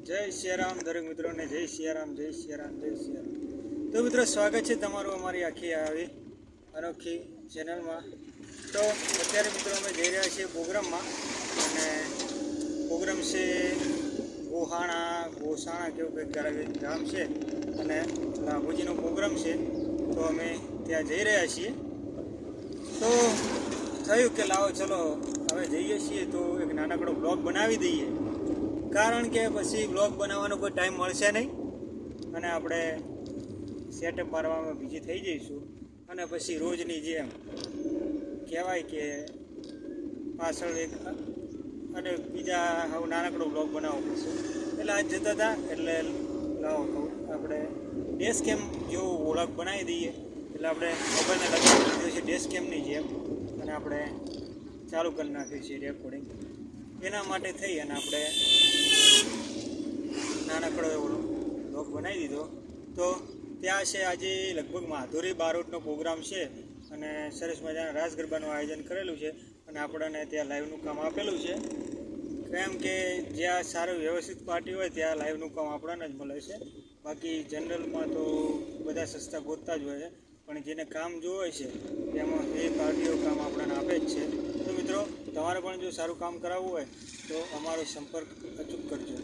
જય સિયારામ દરેક મિત્રોને જય સિયારામ જય સિયારામ જય સિયારામ. તો મિત્રો સ્વાગત છે તમારું અમારી આખી આવી અનોખી ચેનલમાં. તો અત્યારે મિત્રો અમે જઈ રહ્યા છીએ પ્રોગ્રામમાં, અને પ્રોગ્રામ છે ગોસાણા કેવું કંઈક ગામ છે, અને લાભોજીનો પ્રોગ્રામ છે. તો અમે ત્યાં જઈ રહ્યા છીએ. તો થયું કે લાવો ચલો હવે જઈએ છીએ તો એક નાનકડો બ્લોગ બનાવી દઈએ, કારણ કે પછી બ્લોગ બનાવવાનો કોઈ ટાઈમ મળશે નહીં અને આપણે સેટઅપ મારવામાં બીજી થઈ જઈશું, અને પછી રોજની જેમ કહેવાય કે પાછળ એક અને બીજા હવે નાનકડો બ્લોગ બનાવવો પડશે. એટલે આજ જતા હતા એટલે લાવો કહું આપણે ડેશ કેમ જેવો બ્લોગ બનાવી દઈએ. એટલે આપણે મોબાઈલને લગાવી દીધો છે ડેશ કેમની જેમ, અને આપણે ચાલુ કરી નાખ્યું છે રેકોર્ડિંગ. એના માટે થઈ અને આપણે નાનકડો એવો બ્લોગ બનાવી દીધો. તો ત્યાં છે આજે લગભગ માધુરી બારોટનો પ્રોગ્રામ છે, અને સરસ મજાના રાસ ગરબાનું આયોજન કરેલું છે, અને આપણને ત્યાં લાઈવનું કામ આપેલું છે. કેમ કે જ્યાં સારું વ્યવસ્થિત પાર્ટી હોય ત્યાં લાઈવનું કામ આપણને જ મળે છે. બાકી જનરલમાં તો બધા સસ્તા ગોતતા જ હોય છે, પણ જેને કામ જોવે છે તેમાં એ પાર્ટીઓ કામ આપણને આપે જ છે. તો મિત્રો તમારે પણ જો સારું કામ કરાવવું હોય તો અમારો સંપર્ક અચૂક કરજો.